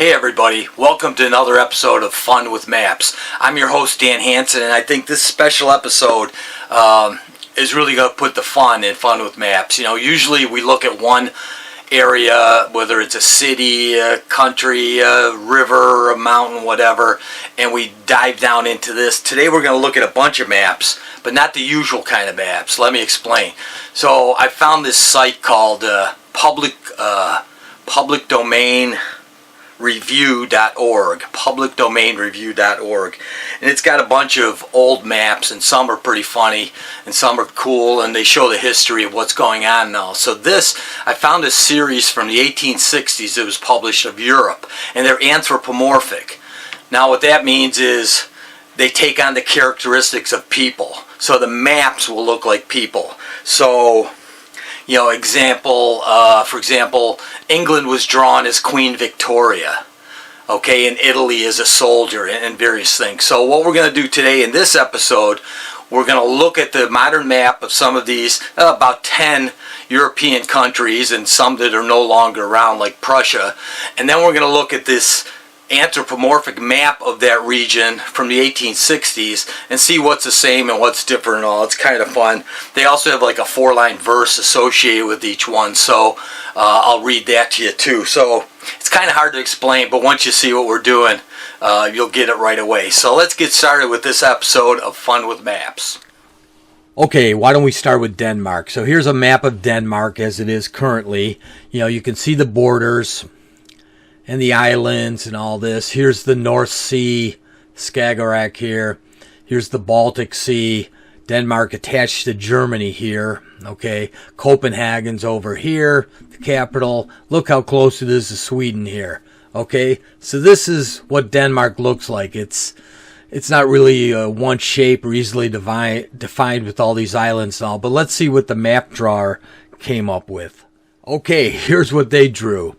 Hey everybody, welcome to another episode of Fun with Maps. I'm your host Dan Hansen, and I think this special episode is really going to put the fun in Fun with Maps. You know, usually we look at one area, whether it's a city, a country, a river, a mountain, whatever, and we dive down into this. Today we're going to look at a bunch of maps, but not the usual kind of maps. Let me explain. So I found this site called public domain review.org, publicdomainreview.org, and it's got a bunch of old maps, and some are pretty funny and some are cool, and they show the history of what's going on now. So I found a series from the 1860s that was published of Europe, and they're anthropomorphic. Now what that means is they take on the characteristics of people, so the maps will look like people. So you know, for example, England was drawn as Queen Victoria, okay, and Italy as a soldier, and various things. So what we're going to do today in this episode, we're going to look at the modern map of some of these, about 10 European countries, and some that are no longer around, like Prussia, and then we're going to look at this anthropomorphic map of that region from the 1860s and see what's the same and what's different and all. It's kind of fun. They also have like a 4-line verse associated with each one, so I'll read that to you too. So it's kind of hard to explain, but once you see what we're doing, you'll get it right away. So let's get started with this episode of Fun with Maps. Okay, why don't we start with Denmark? So here's a map of Denmark as it is currently. You know, you can see the borders and the islands and all this. Here's the North Sea, Skagerrak here. Here's the Baltic Sea. Denmark attached to Germany here. Okay, Copenhagen's over here, the capital. Look how close it is to Sweden here. Okay, so this is what Denmark looks like. It's not really one shape or easily defined with all these islands and all. But let's see what the map drawer came up with. Okay, here's what they drew.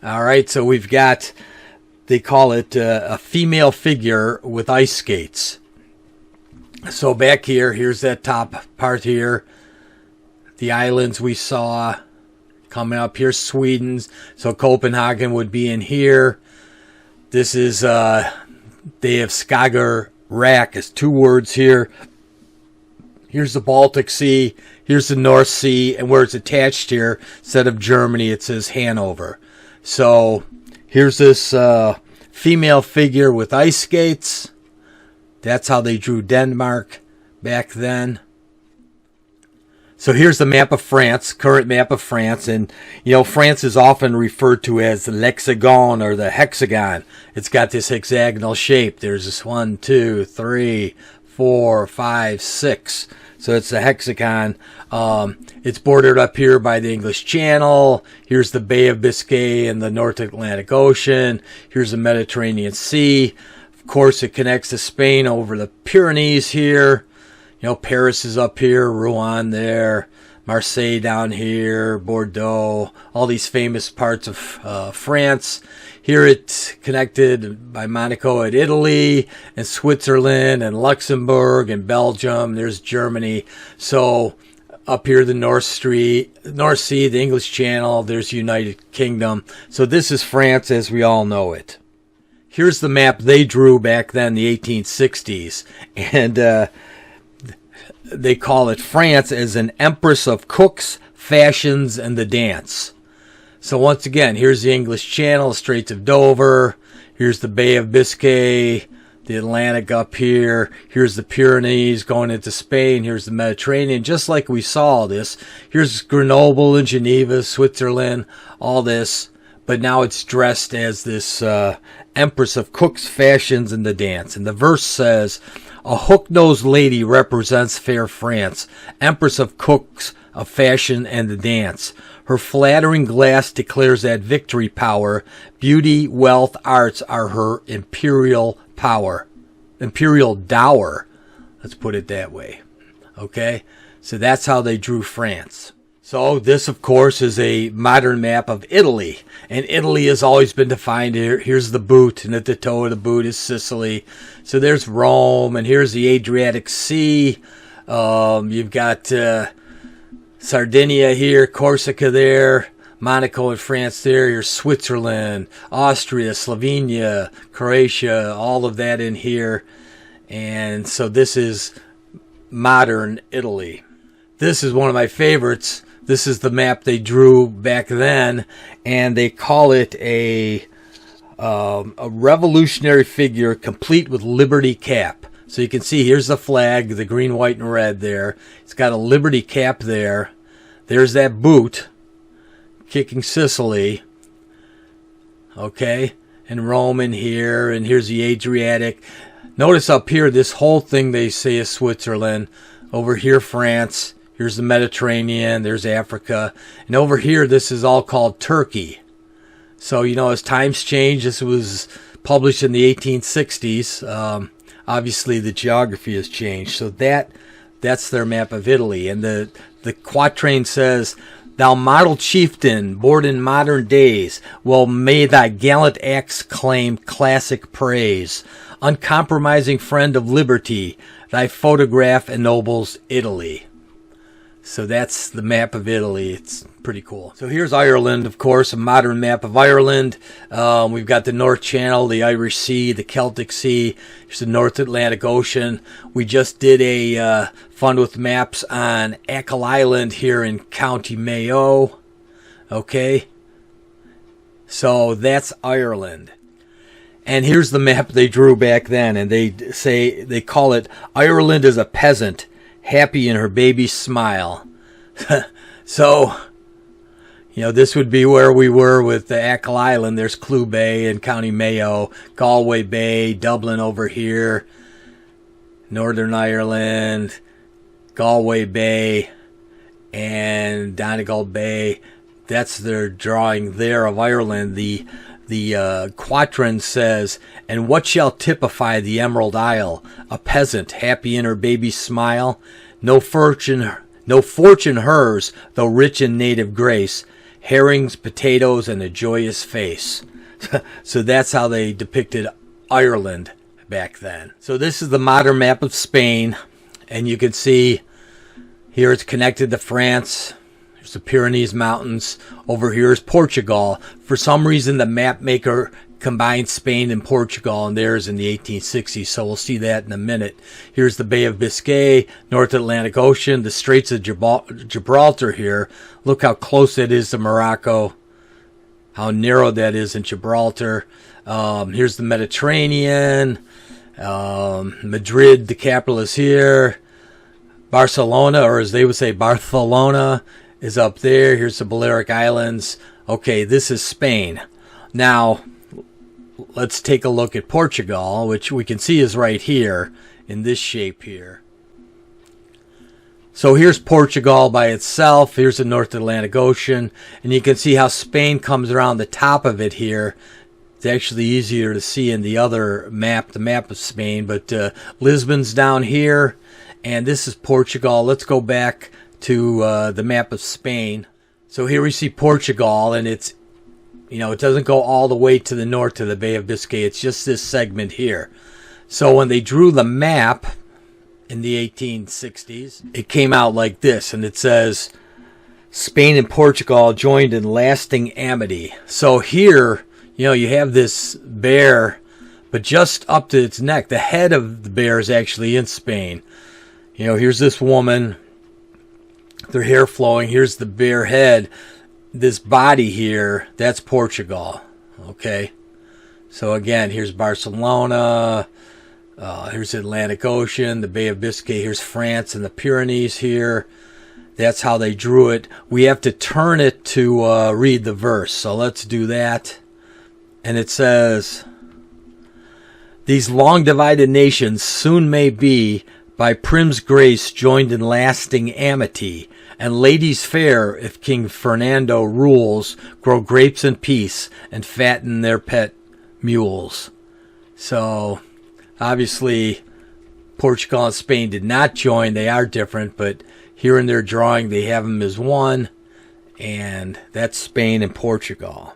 All right, so we've got, they call it a female figure with ice skates. So back here, here's that top part here. The islands we saw coming up here, Sweden's. So Copenhagen would be in here. This is, they have Skagerrak as 2 words here. Here's the Baltic Sea. Here's the North Sea. And where it's attached here, instead of Germany, it says Hanover. So here's this female figure with ice skates. That's how they drew Denmark back then. So here's the map of France, current map of France. And, you know, France is often referred to as the l'hexagone or the hexagon. It's got this hexagonal shape. There's this 1, 2, 3, 4, 5, 6. So it's a hexagon. It's bordered up here by the English Channel. Here's the Bay of Biscay and the North Atlantic Ocean. Here's the Mediterranean Sea. Of course, it connects to Spain over the Pyrenees here. You know, Paris is up here, Rouen there, Marseille down here, Bordeaux, all these famous parts of France. Here it's connected by Monaco at Italy, and Switzerland, and Luxembourg, and Belgium. There's Germany. So up here the North Sea, the English Channel, there's United Kingdom. So this is France as we all know it. Here's the map they drew back then, the 1860s. And they call it France as an empress of cooks, fashions, and the dance. So once again, here's the English Channel, Straits of Dover. Here's the Bay of Biscay, the Atlantic up here. Here's the Pyrenees going into Spain. Here's the Mediterranean, just like we saw this. Here's Grenoble and Geneva, Switzerland, all this. But now it's dressed as this empress of cooks, fashions, and the dance. And the verse says, "A hook-nosed lady represents fair France, empress of cooks, of fashion, and the dance. Her flattering glass declares that victory power, beauty, wealth, arts are her imperial power." Imperial dower. Let's put it that way. Okay? So that's how they drew France. So this, of course, is a modern map of Italy. And Italy has always been defined here. Here's the boot, and at the toe of the boot is Sicily. So there's Rome, and here's the Adriatic Sea. You've got Sardinia here, Corsica there, Monaco and France there. Here's Switzerland, Austria, Slovenia, Croatia, all of that in here. And so this is modern Italy. This is one of my favorites. This is the map they drew back then, and they call it a revolutionary figure complete with liberty cap. So you can see here's the flag, the green, white, and red there. It's got a liberty cap there. There's that boot kicking Sicily. Okay, and Rome in here, and here's the Adriatic. Notice up here, this whole thing they say is Switzerland. Over here, France. Here's the Mediterranean. There's Africa. And over here, this is all called Turkey. So, you know, as times change, this was published in the 1860s. Obviously, the geography has changed. So that's their map of Italy. And the quatrain says, "Thou model chieftain, born in modern days, well may thy gallant acts claim classic praise. Uncompromising friend of liberty, thy photograph ennobles Italy." So that's the map of Italy. It's pretty cool. So here's Ireland, of course, a modern map of Ireland. We've got the North Channel, the Irish Sea, the Celtic Sea. Here's the North Atlantic Ocean. We just did a Fun with Maps on Achill Island here in County Mayo. Okay. So that's Ireland. And here's the map they drew back then, and they call it "Ireland is a peasant, happy in her baby's smile." So, you know, this would be where we were with the Achill Island. There's Clew Bay in County Mayo, Galway Bay, Dublin over here, Northern Ireland, Galway Bay, and Donegal Bay. That's their drawing there of Ireland. The quatrain says, "And what shall typify the Emerald Isle? A peasant, happy in her baby's smile. No fortune hers, though rich in native grace. Herrings, potatoes, and a joyous face." So that's how they depicted Ireland back then. So this is the modern map of Spain, and you can see here it's connected to France. There's the Pyrenees Mountains. Over here is Portugal. For some reason, the map maker combined Spain and Portugal in theirs in the 1860s, so we'll see that in a minute. Here's the Bay of Biscay, North Atlantic Ocean, the Straits of Gibraltar here. Look how close that is to Morocco, how narrow that is in Gibraltar. Here's the Mediterranean. Madrid, the capital, is here. Barcelona, or as they would say, Barcelona, is up there. Here's the Balearic Islands. Okay, this is Spain. Now, let's take a look at Portugal, which we can see is right here in this shape here. So here's Portugal by itself. Here's the North Atlantic Ocean. And you can see how Spain comes around the top of it here. It's actually easier to see in the other map, the map of Spain. But Lisbon's down here. And this is Portugal. Let's go back to the map of Spain. So here we see Portugal, and it's, you know, it doesn't go all the way to the north to the Bay of Biscay. It's just this segment here. So when they drew the map in the 1860s, it came out like this, and it says, "Spain and Portugal joined in lasting amity." So here, you know, you have this bear, but just up to its neck. The head of the bear is actually in Spain. You know, here's this woman, their hair flowing. Here's the bear head. This body here, that's Portugal. Okay. So again, here's Barcelona. Here's the Atlantic Ocean, the Bay of Biscay. Here's France and the Pyrenees here. That's how they drew it. We have to turn it to read the verse. So let's do that. And it says, "These long divided nations soon may be by Prim's grace joined in lasting amity, and ladies fair, if King Fernando rules, grow grapes in peace and fatten their pet mules." So obviously Portugal and Spain did not join. They are different, but here in their drawing they have them as one, and that's Spain and Portugal.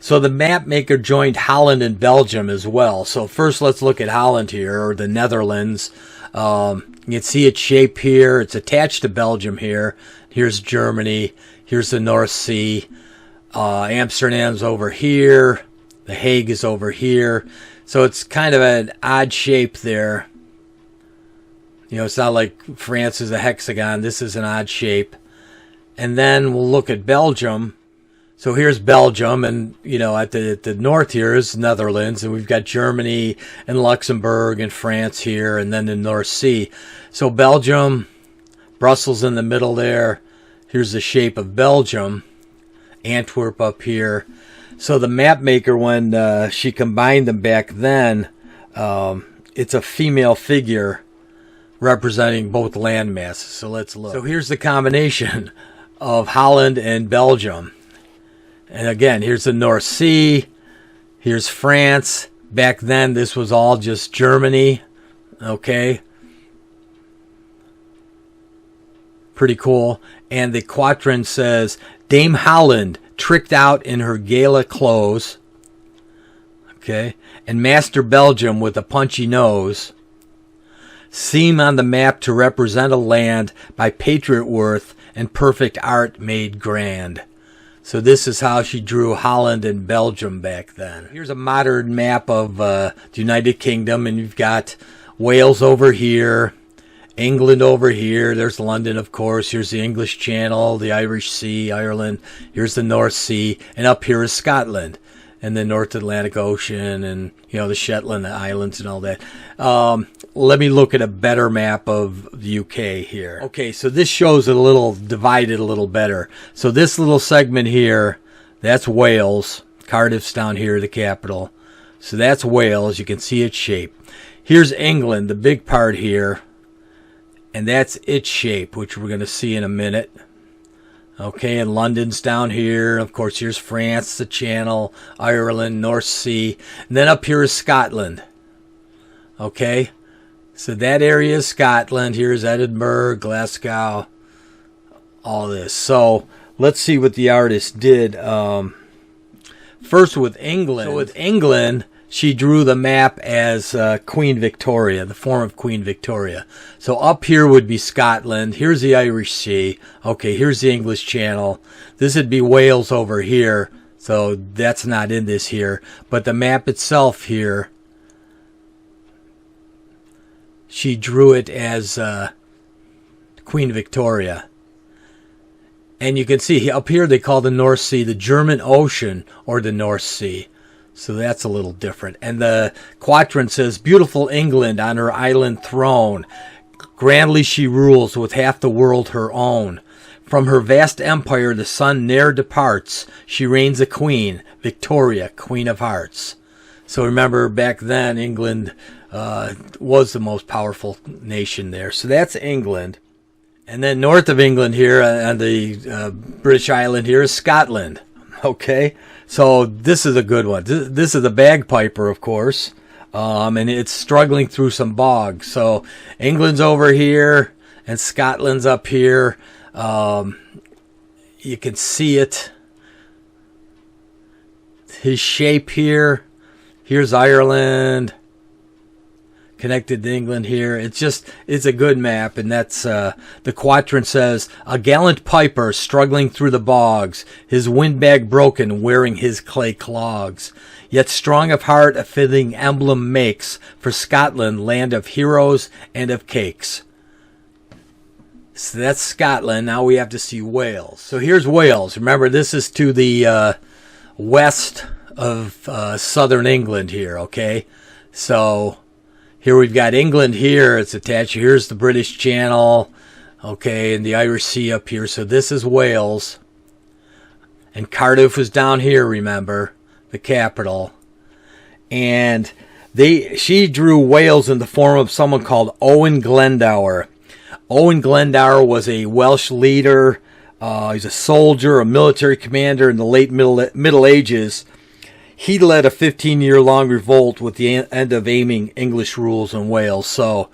So the map maker joined Holland and Belgium as well. So first let's look at Holland here, or the Netherlands. You can see its shape here. It's attached to Belgium here. Here's Germany. Here's the North Sea. Amsterdam's over here. The Hague is over here. So it's kind of an odd shape there. You know, it's not like France is a hexagon. This is an odd shape. And then we'll look at Belgium. So here's Belgium, and, you know, at the north here is Netherlands, and we've got Germany and Luxembourg and France here, and then the North Sea. So Belgium, Brussels in the middle there. Here's the shape of Belgium. Antwerp up here. So the map maker, when she combined them back then, it's a female figure representing both land masses. So let's look. So here's the combination of Holland and Belgium. And again, here's the North Sea. Here's France. Back then, this was all just Germany. Okay. Pretty cool. And the quatrain says, Dame Holland, tricked out in her gala clothes. Okay. And Master Belgium with a punchy nose seem on the map to represent a land by patriot worth and perfect art made grand. So this is how she drew Holland and Belgium back then. Here's a modern map of the United Kingdom, and you've got Wales over here, England over here. There's London, of course. Here's the English Channel, the Irish Sea, Ireland. Here's the North Sea, and up here is Scotland, and the North Atlantic Ocean, and, you know, the Shetland Islands and all that. Let me look at a better map of the UK here. Okay, so this shows it a little divided a little better. So this little segment here, that's Wales. Cardiff's down here, the capital. So that's Wales. You can see its shape. Here's England, the big part here. And that's its shape, which we're going to see in a minute. Okay, and London's down here. Of course, here's France, the Channel, Ireland, North Sea. And then up here is Scotland. Okay, so that area is Scotland. Here's Edinburgh, Glasgow, all this. So let's see what the artist did. First with England. So with England, she drew the map as Queen Victoria, the form of Queen Victoria. So up here would be Scotland. Here's the Irish Sea. Okay, here's the English Channel. This would be Wales over here. So that's not in this here. But the map itself here, she drew it as Queen Victoria. And you can see up here they call the North Sea the German Ocean or the North Sea. So that's a little different. And the quatrain says, beautiful England on her island throne, grandly she rules with half the world her own. From her vast empire the sun ne'er departs. She reigns a queen, Victoria, Queen of Hearts. So remember, back then, England was the most powerful nation there. So that's England. And then north of England here, on the British island here, is Scotland. Okay, so this is a good one. This is the bagpiper, of course, and it's struggling through some bogs. So England's over here, and Scotland's up here. You can see it. His shape here. Here's Ireland, connected to England here. It's a good map, and that's the quatrain says, a gallant piper struggling through the bogs, his windbag broken, wearing his clay clogs. Yet strong of heart a fitting emblem makes for Scotland, land of heroes and of cakes. So that's Scotland. Now we have to see Wales. So here's Wales. Remember, this is to the west of southern England here, okay? So here we've got England here. It's attached. Here's the British Channel, okay, and the Irish Sea up here. So this is Wales. And Cardiff was down here, remember, the capital. And she drew Wales in the form of someone called Owen Glendower. Owen Glendower was a Welsh leader. He's a soldier, a military commander in the late Middle Ages. He led a 15-year-long revolt with the end of aiming English rules in Wales. So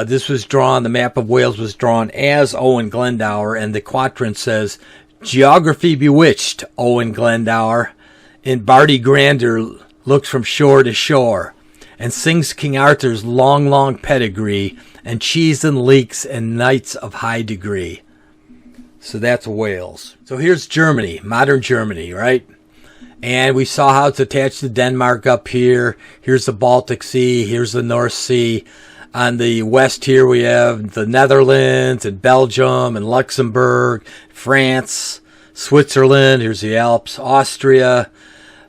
this was drawn, the map of Wales was drawn as Owen Glendower, and the quatrain says, geography bewitched, Owen Glendower, in Barty grandeur looks from shore to shore, and sings King Arthur's long, long pedigree, and cheese and leeks and knights of high degree. So that's Wales. So here's Germany, modern Germany, right? And we saw how it's attached to Denmark up here. Here's the Baltic Sea. Here's the North Sea. On the west here we have the Netherlands and Belgium and Luxembourg, France, Switzerland. Here's the Alps, Austria,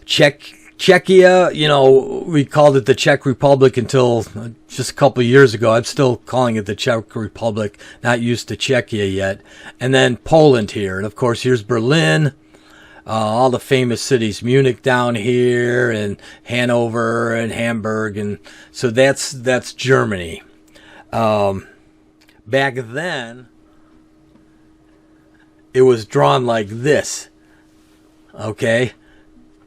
Czechia. You know, we called it the Czech Republic until just a couple of years ago. I'm still calling it the Czech Republic, not used to Czechia yet. And then Poland here. And of course, here's Berlin. All the famous cities, Munich down here, and Hanover and Hamburg, and so that's Germany. Back then, it was drawn like this, okay?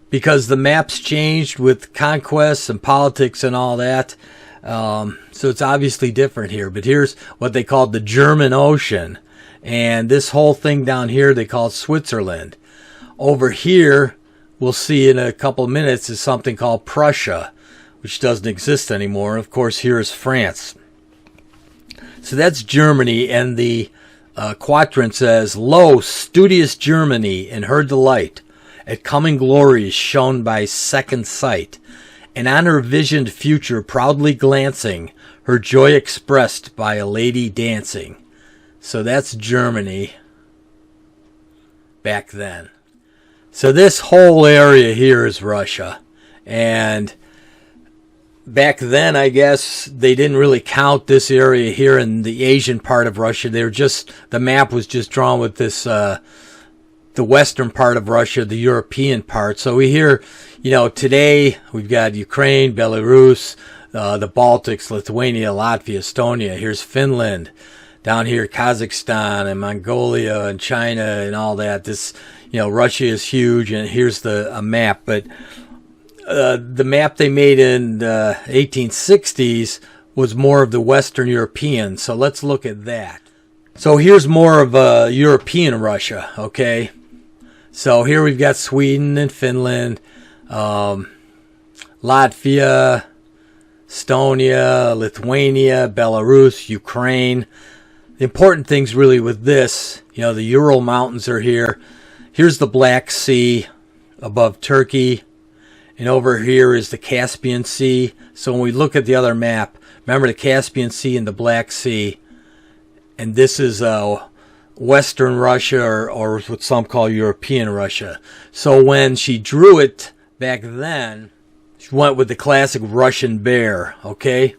Because the maps changed with conquests and politics and all that, so it's obviously different here. But here's what they called the German Ocean, and this whole thing down here they call Switzerland. Over here, we'll see in a couple of minutes, is something called Prussia, which doesn't exist anymore. Of course, here is France. So that's Germany, and the quatrain says, "Lo, studious Germany, in her delight, at coming glories shown by second sight, and on her visioned future proudly glancing, her joy expressed by a lady dancing." So that's Germany back then. So this whole area here is Russia. And back then, I guess, they didn't really count this area here in the Asian part of Russia. They were just, the map was just drawn with this, the western part of Russia, the European part. So we hear, you know, today we've got Ukraine, Belarus, the Baltics, Lithuania, Latvia, Estonia. Here's Finland. Down here, Kazakhstan and Mongolia and China and all that. This, you know, Russia is huge, and here's a map. But the map they made in the 1860s was more of the Western European. So let's look at that. So here's more of European Russia, okay? So here we've got Sweden and Finland, Latvia, Estonia, Lithuania, Belarus, Ukraine. The important things really with this, you know, the Ural Mountains are here. Here's the Black Sea above Turkey. And over here is the Caspian Sea. So when we look at the other map, remember the Caspian Sea and the Black Sea. And this is Western Russia, or what some call European Russia. So when she drew it back then, she went with the classic Russian bear, okay?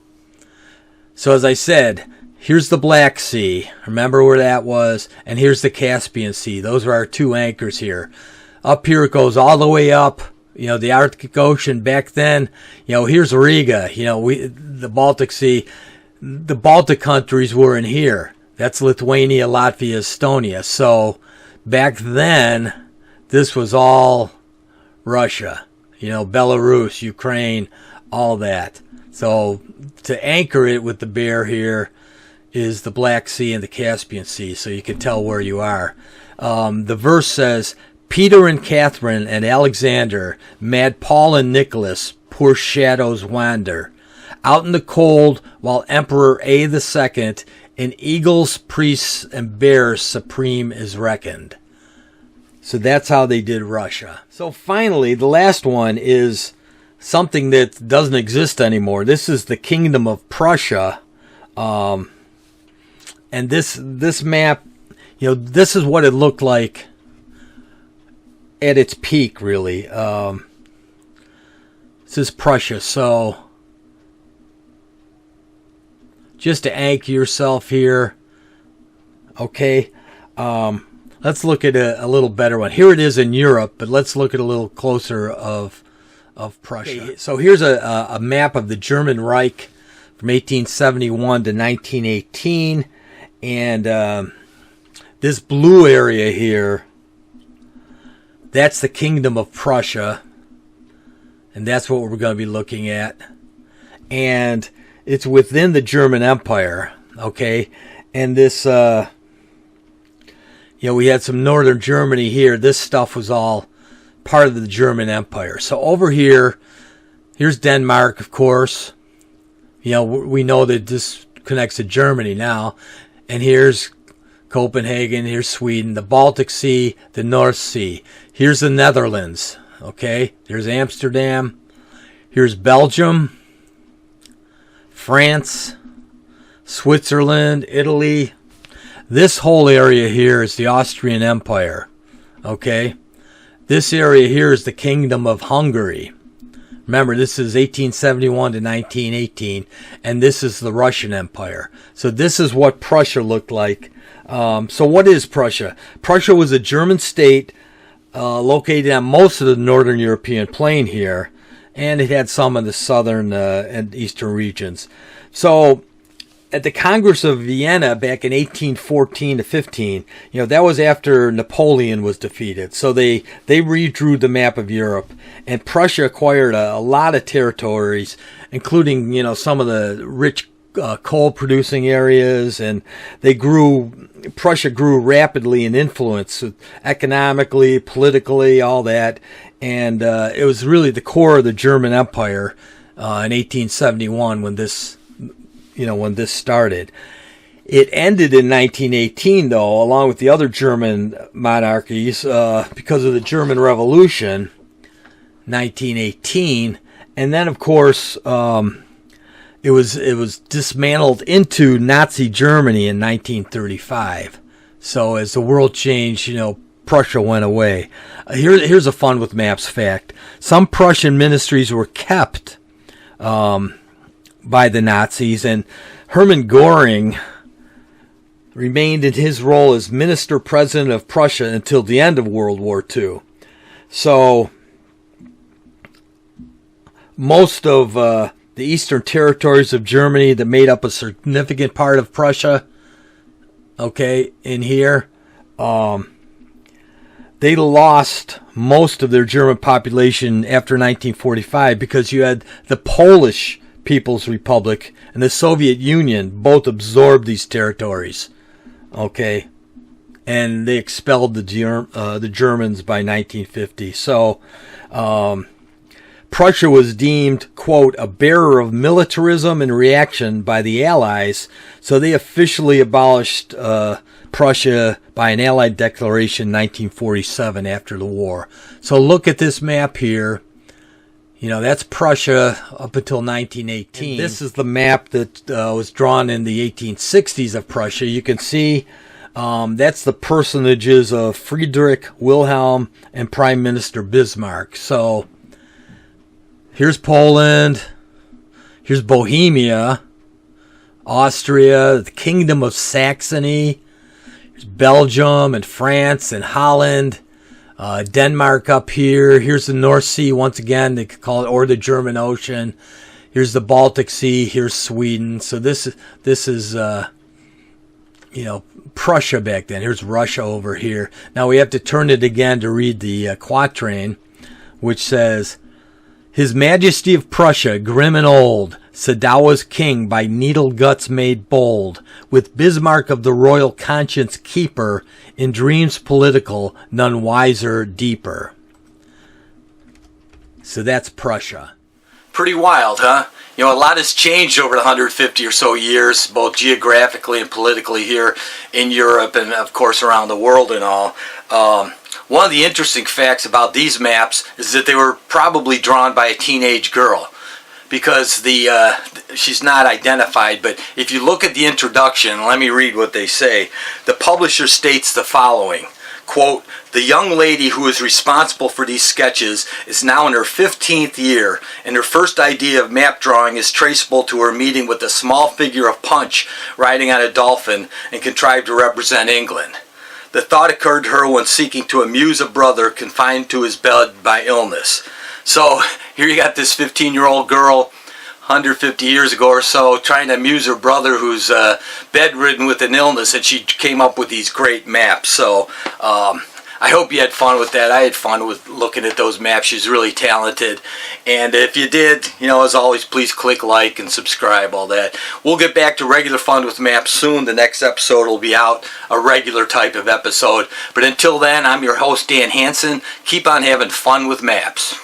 So as I said, here's the Black Sea. Remember where that was? And here's the Caspian Sea. Those are our two anchors here. Up here it goes all the way up. You know, the Arctic Ocean back then. You know, here's Riga. You know, the Baltic Sea. The Baltic countries were in here. That's Lithuania, Latvia, Estonia. So back then, this was all Russia. You know, Belarus, Ukraine, all that. So to anchor it with the bear here is the Black Sea and the Caspian Sea, so you can tell where you are. The verse says, "Peter and Catherine and Alexander, mad Paul and Nicholas, poor shadows wander. Out in the cold, while Emperor A II, in eagles, priests, and bears supreme is reckoned." So that's how they did Russia. So finally, the last one is something that doesn't exist anymore. This is the Kingdom of Prussia. And this map, you know, this is what it looked like at its peak, really. This is Prussia. So just to anchor yourself here, okay, let's look at a little better one. Here it is in Europe, but let's look at a little closer of Prussia. Okay, so here's a map of the German Reich from 1871 to 1918. And this blue area here, that's the Kingdom of Prussia. And that's what we're going to be looking at. And it's within the German Empire, okay? And this, you know, we had some northern Germany here. This stuff was all part of the German Empire. So over here, here's Denmark, of course. You know, we know that this connects to Germany now. And here's Copenhagen, here's Sweden, the Baltic Sea, the North Sea. Here's the Netherlands, okay? There's Amsterdam. Here's Belgium, France, Switzerland, Italy. This whole area here is the Austrian Empire, okay? This area here is the Kingdom of Hungary. Remember, this is 1871 to 1918, and this is the Russian Empire. So this is what Prussia looked like. So what is Prussia? Prussia was a German state located on most of the northern European plain here, and it had some in the southern and eastern regions. So at the Congress of Vienna back in 1814 to 15, that was after Napoleon was defeated. So they redrew the map of Europe, and Prussia acquired a lot of territories, including, some of the rich coal producing areas, and Prussia grew rapidly in influence economically, politically, all that. And it was really the core of the German Empire in 1871 when this started. It ended in 1918, though, along with the other German monarchies, because of the German Revolution, 1918. And then, of course, it was dismantled into Nazi Germany in 1935. So as the world changed, Prussia went away. Here's a fun with maps fact. Some Prussian ministries were kept by the Nazis, and Hermann Göring remained in his role as minister president of Prussia until the end of World War II. So most of the eastern territories of Germany that made up a significant part of Prussia, in here, they lost most of their German population after 1945 because you had the Polish People's Republic and the Soviet Union both absorbed these territories, and they expelled the Germans by 1950. So Prussia was deemed, quote, a bearer of militarism and reaction by the Allies, so they officially abolished Prussia by an Allied declaration in 1947 after the war. So look at this map here. That's Prussia up until 1918. And this is the map that was drawn in the 1860s of Prussia. You can see that's the personages of Friedrich Wilhelm and Prime Minister Bismarck. So here's Poland, here's Bohemia, Austria, the Kingdom of Saxony, here's Belgium and France and Holland. Denmark up here. Here's the North Sea once again. They could call it, or the German Ocean. Here's the Baltic Sea. Here's Sweden. So this is Prussia back then. Here's Russia over here. Now we have to turn it again to read the quatrain, which says, His Majesty of Prussia, grim and old, Sadawa's king by needle guts made bold, with Bismarck of the royal conscience keeper, in dreams political, none wiser, deeper. So that's Prussia. Pretty wild, huh? A lot has changed over the 150 or so years, both geographically and politically here in Europe and, of course, around the world and all. One of the interesting facts about these maps is that they were probably drawn by a teenage girl, because she's not identified. But if you look at the introduction, let me read what they say. The publisher states the following, quote, the young lady who is responsible for these sketches is now in her 15th year, and her first idea of map drawing is traceable to her meeting with the small figure of Punch riding on a dolphin and contrived to represent England. The thought occurred to her when seeking to amuse a brother confined to his bed by illness. So here you got this 15-year-old girl 150 years ago or so trying to amuse her brother who's bedridden with an illness, and she came up with these great maps. So I hope you had fun with that. I had fun with looking at those maps. She's really talented. And if you did, as always, please click like and subscribe, all that. We'll get back to regular fun with maps soon. The next episode will be out, a regular type of episode. But until then, I'm your host, Dan Hansen. Keep on having fun with maps.